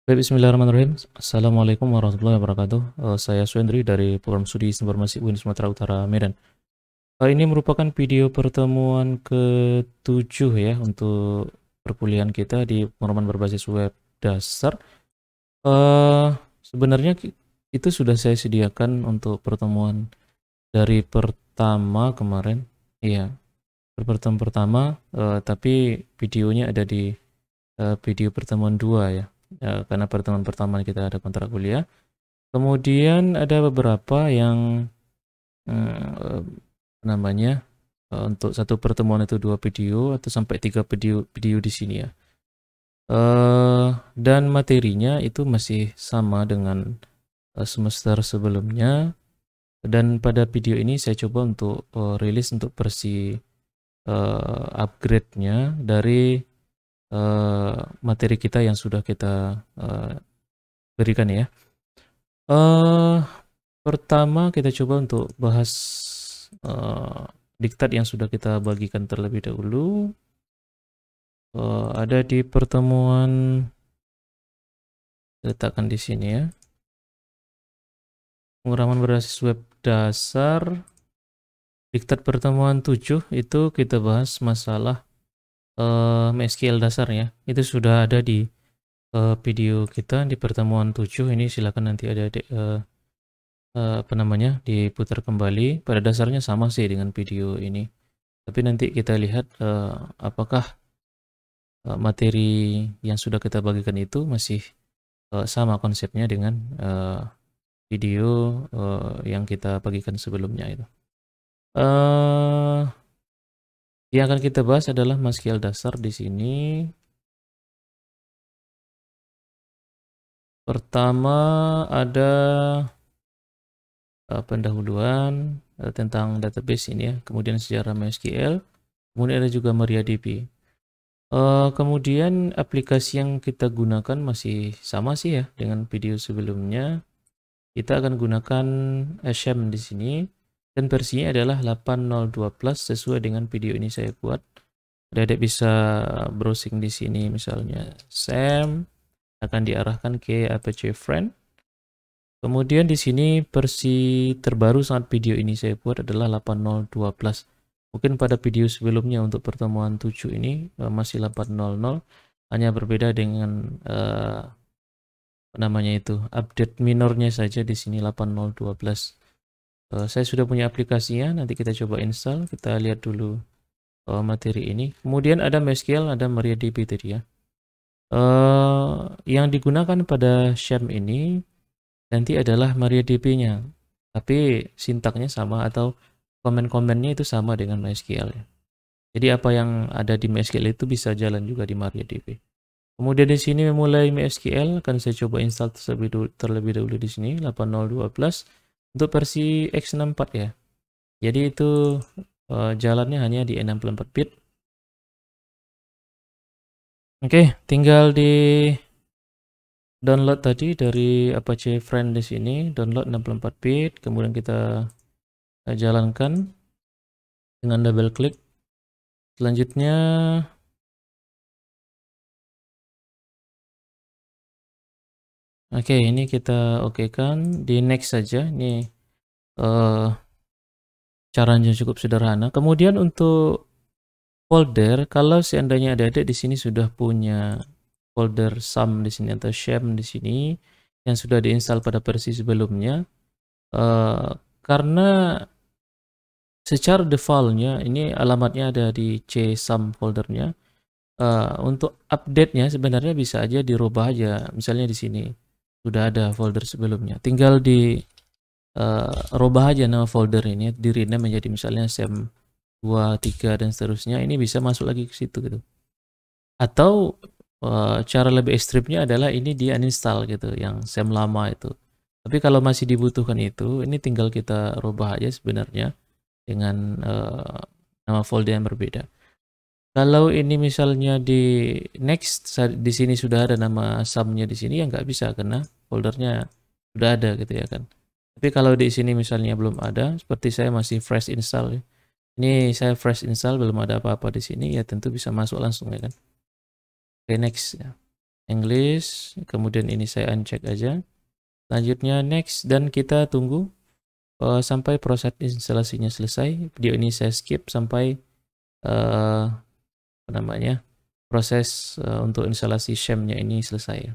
Baik, bismillahirrahmanirrahim. Assalamualaikum warahmatullahi wabarakatuh. Saya Suendri dari Program Studi Informasi UIN Sumatera Utara, Medan. Ini merupakan video pertemuan ke-7 ya untuk perkuliahan kita di pengalaman berbasis web dasar. Sebenarnya itu sudah saya sediakan untuk pertemuan dari pertama kemarin. Iya, pertemuan pertama, tapi videonya ada di video pertemuan 2 ya. Karena pertemuan pertama kita ada kontrak kuliah. Kemudian ada beberapa yang namanya untuk satu pertemuan itu 2 video atau sampai 3 video di sini ya. Dan materinya itu masih sama dengan semester sebelumnya, dan pada video ini saya coba untuk rilis untuk versi upgrade-nya dari materi kita yang sudah kita berikan ya. Pertama kita coba untuk bahas diktat yang sudah kita bagikan terlebih dahulu. Ada di pertemuan, letakkan di sini ya. Penguraman berbasis web dasar. Diktat pertemuan 7 itu kita bahas masalah MySQL dasar ya. Itu sudah ada di video kita di pertemuan 7. Ini silakan nanti ada diputar kembali. Pada dasarnya sama sih dengan video ini, tapi nanti kita lihat apakah materi yang sudah kita bagikan itu masih sama konsepnya dengan video yang kita bagikan sebelumnya itu. Yang akan kita bahas adalah MySQL dasar di sini. Pertama ada pendahuluan tentang database ini ya, kemudian sejarah MySQL, kemudian ada juga MariaDB. Kemudian aplikasi yang kita gunakan masih sama sih ya dengan video sebelumnya. Kita akan gunakan Asham di sini dan versinya adalah 8.02 plus sesuai dengan video ini saya buat. Adik bisa browsing di sini, misalnya Sam akan diarahkan ke Apache Friend. Kemudian di sini versi terbaru saat video ini saya buat adalah 8.02 plus. Mungkin pada video sebelumnya untuk pertemuan 7 ini masih 8.00, hanya berbeda dengan update minornya saja di sini 8.02 plus. Saya sudah punya aplikasinya, nanti kita coba install, kita lihat dulu materi ini. Kemudian ada MySQL, ada MariaDB tadi ya. Yang digunakan pada Sham ini nanti adalah MariaDB-nya, tapi sintaknya sama atau komen-komennya itu sama dengan MySQL ya. Jadi apa yang ada di MySQL itu bisa jalan juga di MariaDB. Kemudian di sini memulai MySQL akan saya coba install terlebih dahulu di sini 8.02 plus untuk versi x64 ya. Jadi itu jalannya hanya di 64 bit. Oke, tinggal di download tadi dari Apache Friend di sini, download 64 bit, kemudian kita jalankan dengan double klik. Selanjutnya ini kita okekan di next saja. Ini caranya cukup sederhana. Kemudian untuk folder, kalau seandainya adik-adik di sini sudah punya folder sum di sini atau sham di sini yang sudah diinstal pada versi sebelumnya, karena secara defaultnya ini alamatnya ada di csum foldernya. Untuk update-nya sebenarnya bisa aja dirubah aja. Misalnya di sini sudah ada folder sebelumnya, tinggal di rubah aja nama folder ini, di rename menjadi misalnya sam 2, 3 dan seterusnya. Ini bisa masuk lagi ke situ gitu. Atau cara lebih ekstrimnya adalah ini di uninstall gitu, yang sam lama itu. Tapi kalau masih dibutuhkan itu, ini tinggal kita rubah aja sebenarnya dengan nama folder yang berbeda. Kalau ini misalnya di next, di sini sudah ada nama sumnya di sini, ya nggak bisa karena foldernya sudah ada gitu ya kan. Tapi kalau di sini misalnya belum ada, seperti saya masih fresh install ya. Ini saya fresh install, belum ada apa-apa di sini, ya tentu bisa masuk langsung ya kan. Oke, next ya. English, kemudian ini saya uncheck aja. Selanjutnya next, dan kita tunggu sampai proses instalasinya selesai. Video ini saya skip sampai apa namanya, proses untuk instalasi sham-nya ini selesai.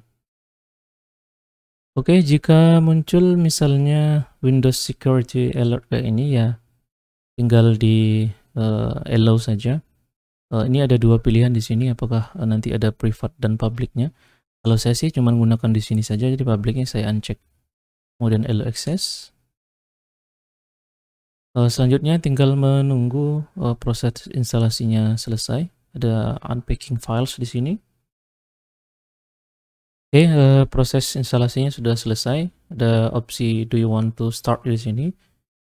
Oke, jika muncul misalnya Windows Security Alert kayak ini, ya tinggal di allow saja. Ini ada dua pilihan di sini, apakah nanti ada private dan publicnya. Kalau saya sih cuma menggunakan di sini saja, jadi publicnya saya uncheck. Kemudian allow access. Selanjutnya tinggal menunggu proses instalasinya selesai. Ada unpacking files di sini. Oke, proses instalasinya sudah selesai. Ada opsi do you want to start di sini.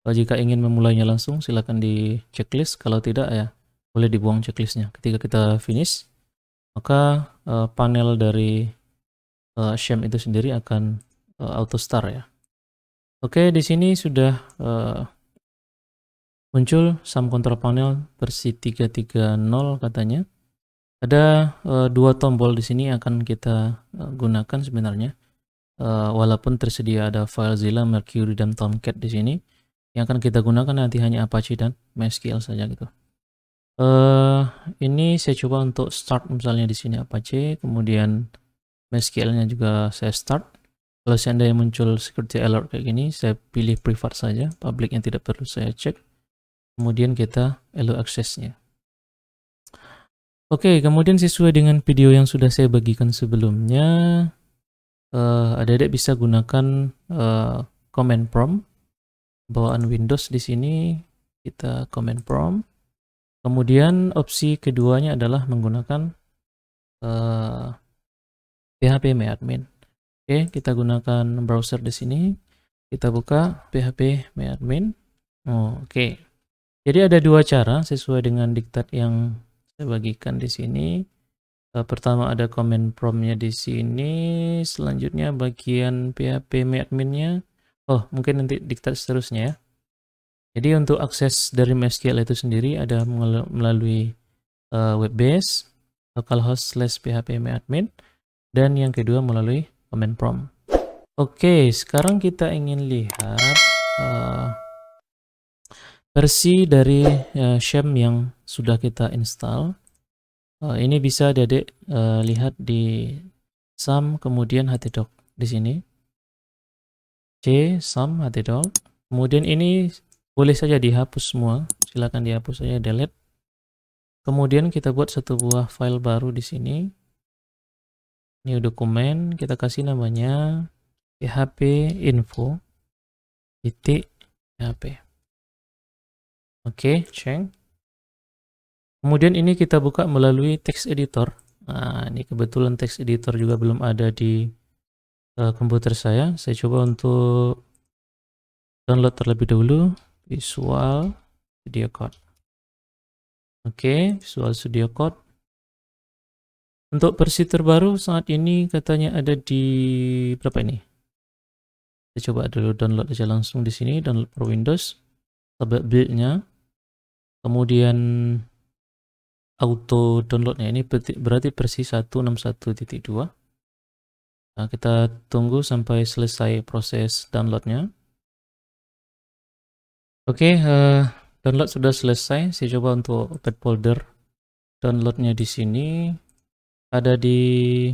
Jika ingin memulainya langsung, silakan di checklist. Kalau tidak, ya boleh dibuang checklistnya. Ketika kita finish, maka panel dari sham itu sendiri akan auto start ya. Oke, di sini sudah muncul SAM control panel versi 3.3.0 katanya. Ada dua tombol di sini akan kita gunakan sebenarnya. Walaupun tersedia ada FileZilla, Mercury, dan Tomcat di sini, yang akan kita gunakan nanti hanya Apache dan MySQL saja gitu. Ini saya coba untuk start misalnya di sini Apache, kemudian MySQL-nya juga saya start. Kalau seandainya muncul security alert kayak gini, saya pilih private saja, public yang tidak perlu saya cek. Kemudian kita allow access-nya. Oke, kemudian sesuai dengan video yang sudah saya bagikan sebelumnya, adik-adik bisa gunakan command prompt. Bawaan Windows di sini kita command prompt. Kemudian opsi keduanya adalah menggunakan phpMyAdmin. Oke, kita gunakan browser di sini. Kita buka phpMyAdmin. Oke. Jadi ada dua cara sesuai dengan diktat yang saya bagikan di sini. Pertama ada command prompt-nya di sini. Selanjutnya bagian phpMyAdmin-nya. Mungkin nanti diktat seterusnya ya. Jadi untuk akses dari MySQL itu sendiri ada melalui web base, localhost /phpMyAdmin, dan yang kedua melalui command prompt. Oke, sekarang kita ingin lihat versi dari sham yang sudah kita install. Ini bisa adik lihat di SAM kemudian htdoc di sini. C SAM htdoc. Kemudian ini boleh saja dihapus semua, silakan dihapus saja, delete. Kemudian kita buat satu buah file baru di sini. New dokumen, kita kasih namanya php-info.php. Oke, ceng. Kemudian ini kita buka melalui text editor. Nah, ini kebetulan text editor juga belum ada di komputer saya. Saya coba untuk download terlebih dahulu Visual Studio Code. Oke, Visual Studio Code. Untuk versi terbaru saat ini katanya ada di berapa ini? Saya coba dulu download aja langsung di sini, download for Windows. Coba build-nya. Kemudian auto downloadnya ini berarti versi 161.2. Nah, kita tunggu sampai selesai proses downloadnya. Oke, download sudah selesai. Saya coba untuk open folder downloadnya di sini. Ada di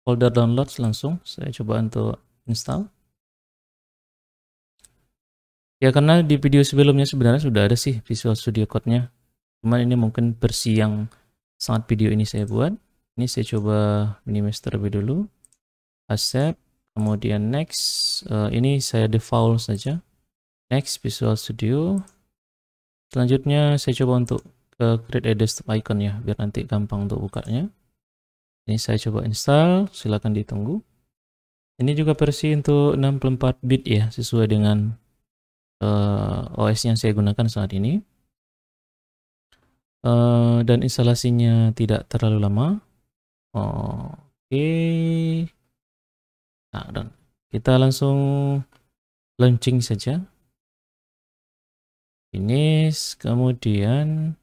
folder downloads langsung. Saya coba untuk install. Ya, karena di video sebelumnya sebenarnya sudah ada sih Visual Studio Code-nya. Cuman ini mungkin versi yang sangat video ini saya buat. Ini saya coba minimize terlebih dulu. Accept. Kemudian next. Ini saya default saja. Next, Visual Studio. Selanjutnya saya coba untuk create a desktop icon ya, biar nanti gampang untuk bukanya. Ini saya coba install, silakan ditunggu. Ini juga versi untuk 64 bit ya, sesuai dengan OS yang saya gunakan saat ini. Dan instalasinya tidak terlalu lama. Oke. Nah, dan kita langsung launching saja. Finish, kemudian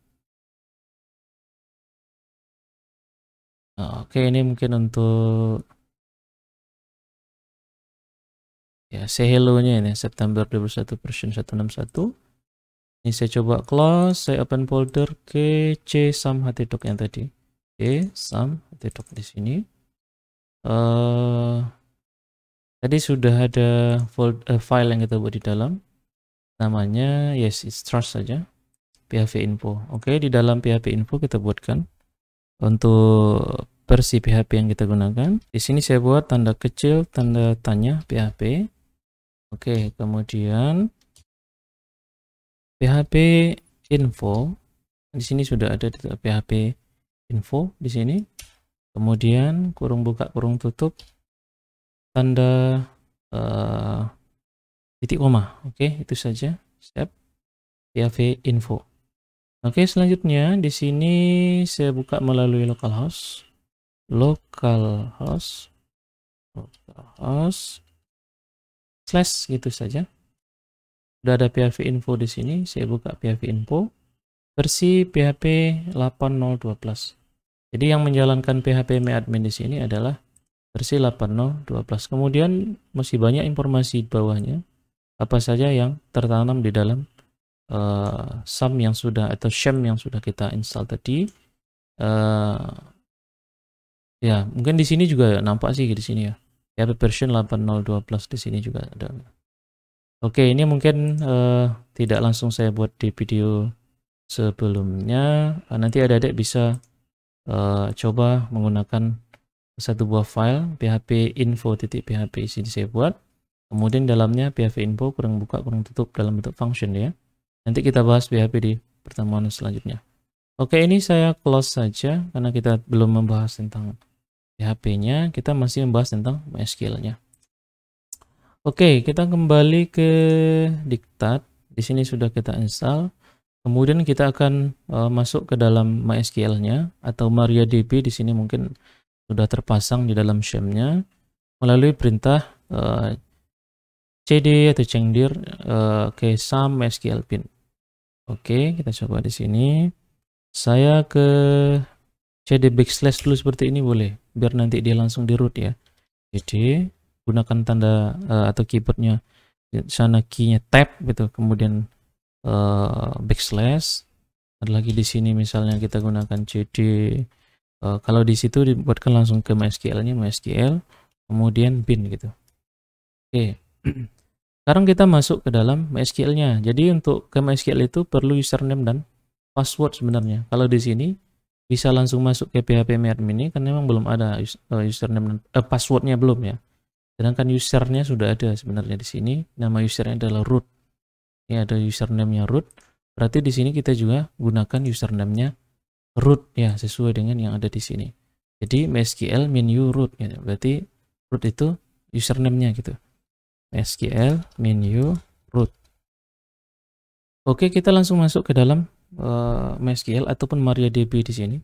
Oke, ini mungkin untuk ya say hello-nya ini September 21 version 161. Ini saya coba close, saya open folder ke csum htdoc yang tadi. Csum htdoc di sini. Tadi sudah ada file yang kita buat di dalam. Namanya yes, it's trust saja. PHP info. Oke, di dalam PHP info kita buatkan untuk versi PHP yang kita gunakan. Di sini saya buat tanda kecil, tanda tanya PHP. Oke, kemudian PHP info. Di sini sudah ada PHP info di sini. Kemudian kurung buka kurung tutup tanda titik koma. Oke, itu saja. Step PHP info. Oke, selanjutnya di sini saya buka melalui localhost slash gitu saja. Sudah ada PHP info di sini, saya buka PHP info versi PHP 8.0.2+. Jadi yang menjalankan PHP MyAdmin di sini adalah versi 8.0.2+. Kemudian masih banyak informasi di bawahnya, apa saja yang tertanam di dalam SAM yang sudah atau sham yang sudah kita install tadi. Ya, mungkin di sini juga nampak sih di sini ya. PHP version 8.0.2+ di sini juga ada. Oke, ini mungkin tidak langsung saya buat di video sebelumnya. Nanti adik-adik bisa coba menggunakan satu buah file php info.php sini saya buat. Kemudian dalamnya php info kurang buka kurang tutup dalam bentuk function ya. Nanti kita bahas PHP di pertemuan selanjutnya. Oke, ini saya close saja karena kita belum membahas tentang PHP-nya, kita masih membahas tentang MySQL-nya. Oke, kita kembali ke diktat. Di sini sudah kita install. Kemudian kita akan masuk ke dalam MySQL-nya atau MariaDB di sini mungkin sudah terpasang di dalam sham-nya melalui perintah cd atau cengdir ke sum MySQL bin. Oke, kita coba di sini. Saya ke cd backslash dulu seperti ini boleh, biar nanti dia langsung di root ya. Jadi gunakan tanda atau keyboardnya sana key-nya tab gitu, kemudian backslash. Ada lagi di sini misalnya kita gunakan cd. Kalau di situ dibuatkan langsung ke MySQL-nya, MySQL, kemudian bin gitu. Oke. Sekarang kita masuk ke dalam MySQL-nya. Jadi untuk ke MySQL itu perlu username dan password sebenarnya. Kalau di sini bisa langsung masuk ke PHP MyAdmin ini karena memang belum ada username dan passwordnya belum ya. Sedangkan usernya sudah ada sebenarnya di sini. Nama usernya adalah root. Ini ada username-nya root. Berarti di sini kita juga gunakan username-nya root ya, sesuai dengan yang ada di sini. Jadi MySQL menu root gitu. Berarti root itu username-nya gitu. MySQL menu root. Oke, kita langsung masuk ke dalam MySQL ataupun MariaDB di sini.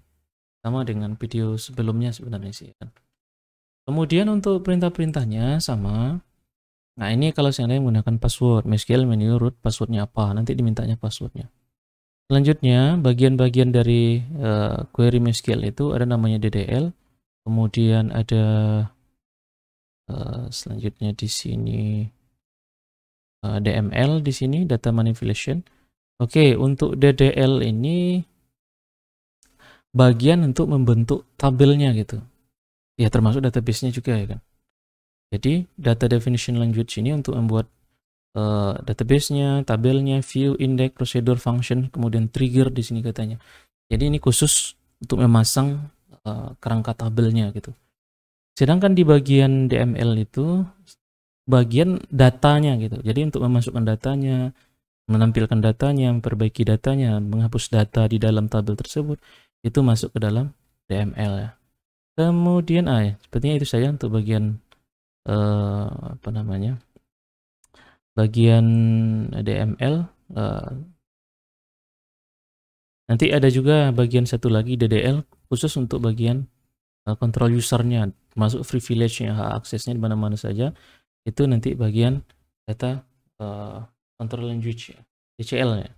Sama dengan video sebelumnya sebenarnya sih kan. Kemudian untuk perintah-perintahnya sama. Nah, ini kalau seandainya menggunakan password, MySQL menu root, passwordnya apa? Nanti dimintanya passwordnya. Selanjutnya, bagian-bagian dari query MySQL itu ada namanya DDL. Kemudian ada selanjutnya di sini DML di sini data manipulation. Oke, untuk DDL ini bagian untuk membentuk tabelnya gitu. Ya termasuk database-nya juga ya kan. Jadi data definition language ini untuk membuat database-nya, tabelnya, view, index, procedure, function, kemudian trigger di sini katanya. Jadi ini khusus untuk memasang kerangka tabelnya gitu. Sedangkan di bagian DML itu bagian datanya gitu. Jadi untuk memasukkan datanya, menampilkan datanya, memperbaiki datanya, menghapus data di dalam tabel tersebut, itu masuk ke dalam DML ya. Kemudian sepertinya itu saja untuk bagian apa namanya? Bagian DML. Nanti ada juga bagian satu lagi DDL khusus untuk bagian kontrol usernya, masuk privilege-nya, hak aksesnya di mana-mana saja. Itu nanti bagian data control language ya, DCL ya.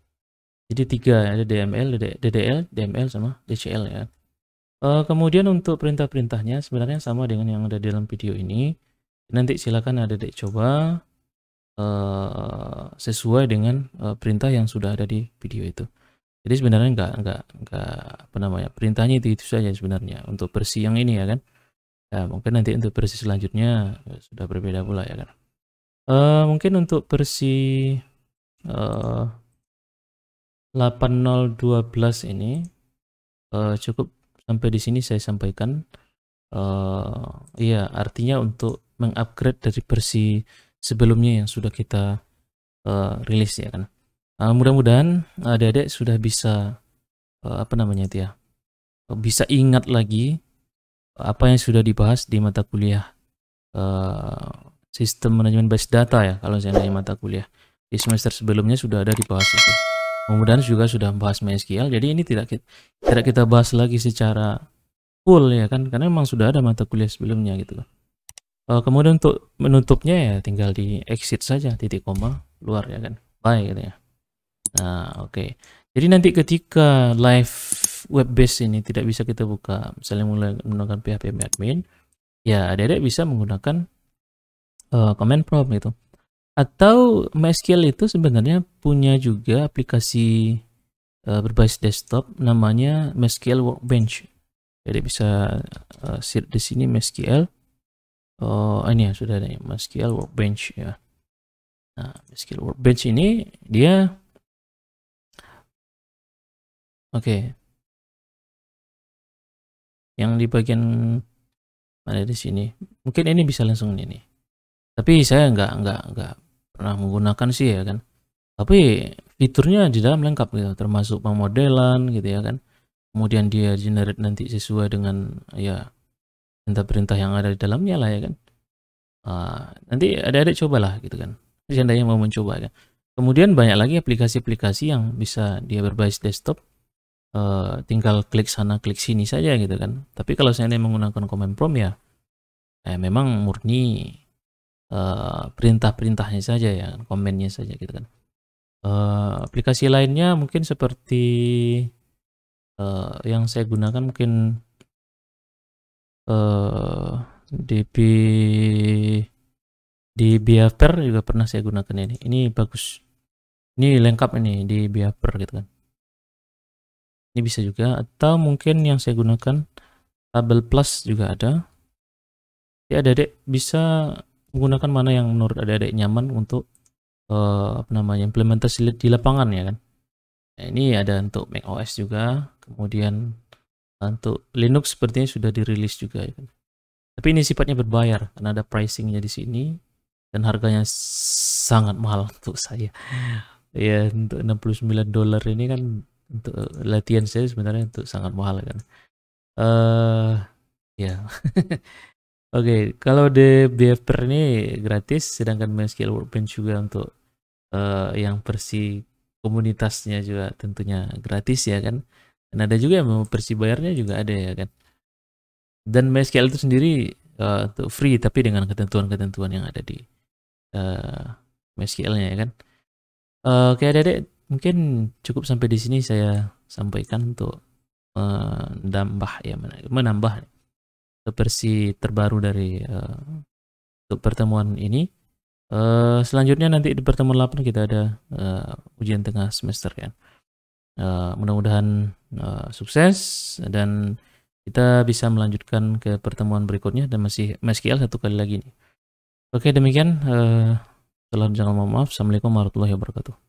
Jadi tiga, ada DML, DDL, DML sama DCL ya. Kemudian untuk perintah-perintahnya sebenarnya sama dengan yang ada di dalam video ini. Nanti silakan adik-adik coba sesuai dengan perintah yang sudah ada di video itu. Jadi sebenarnya nggak apa namanya, perintahnya itu saja sebenarnya untuk versi yang ini ya kan. Nah, mungkin nanti untuk versi selanjutnya sudah berbeda pula ya kan. Mungkin untuk versi 8012 ini cukup sampai di sini saya sampaikan. Iya, artinya untuk mengupgrade dari versi sebelumnya yang sudah kita rilis ya kan. Mudah-mudahan adik-adik sudah bisa apa namanya itu ya, bisa ingat lagi apa yang sudah dibahas di mata kuliah sistem manajemen base data ya, kalau saya nanya mata kuliah di semester sebelumnya sudah ada dibahas itu. Kemudian juga sudah membahas MySQL, jadi ini tidak kita bahas lagi secara full ya kan, karena memang sudah ada mata kuliah sebelumnya gitu. Kemudian untuk menutupnya ya tinggal di exit saja, titik koma luar ya kan, bye gitu ya. Nah oke. Jadi nanti ketika live web base ini tidak bisa kita buka, misalnya mulai menggunakan PHP admin, ya adik-adik bisa menggunakan command prompt gitu. Atau MySQL itu sebenarnya punya juga aplikasi berbasis desktop namanya MySQL Workbench. Jadi bisa search di sini MySQL. Ini ya sudah ada MySQL Workbench ya. Nah, MySQL Workbench ini dia oke. Yang di bagian mana di sini. Mungkin ini bisa langsung ini. Tapi saya nggak pernah menggunakan sih ya kan. Tapi fiturnya di dalam lengkap gitu, termasuk pemodelan gitu ya kan. Kemudian dia generate nanti sesuai dengan ya perintah-perintah yang ada di dalamnya lah ya kan. Nanti adik-adik cobalah gitu kan. Seandainya mau mencoba kan. Kemudian banyak lagi aplikasi-aplikasi yang bisa dia berbasis desktop. Tinggal klik sana klik sini saja gitu kan. Tapi kalau saya menggunakan command prompt ya memang murni perintah-perintahnya saja ya, komennya saja gitu kan. Aplikasi lainnya mungkin seperti yang saya gunakan mungkin DBaffer juga pernah saya gunakan ini. Ini bagus. Ini lengkap ini di DBaffer gitu kan. Ini bisa juga, atau mungkin yang saya gunakan Tabel Plus juga ada. Ya adik-adik bisa menggunakan mana yang menurut adik-adik nyaman untuk apa namanya implementasi di lapangan ya kan. Nah, ini ada untuk macOS juga, kemudian untuk Linux sepertinya sudah dirilis juga ya kan. Tapi ini sifatnya berbayar karena ada pricingnya di sini dan harganya sangat mahal untuk saya. Ya untuk $69 ini kan untuk latihan saya sebenarnya untuk sangat mahal kan. Ya. Oke, kalau di BFR ini gratis, sedangkan MySQL Workbench juga untuk yang versi komunitasnya juga tentunya gratis ya kan. Dan ada juga yang mau versi bayarnya juga ada ya kan. Dan MySQL itu sendiri untuk free tapi dengan ketentuan-ketentuan yang ada di MySQL-nya ya kan. Oke adik-adik, mungkin cukup sampai di sini saya sampaikan untuk menambah versi terbaru dari untuk pertemuan ini. Selanjutnya nanti di pertemuan 8 kita ada ujian tengah semester ya. Mudah-mudahan sukses dan kita bisa melanjutkan ke pertemuan berikutnya dan masih MySQL satu kali lagi nih. Oke demikian. Jangan mohon maaf. Assalamualaikum warahmatullahi wabarakatuh.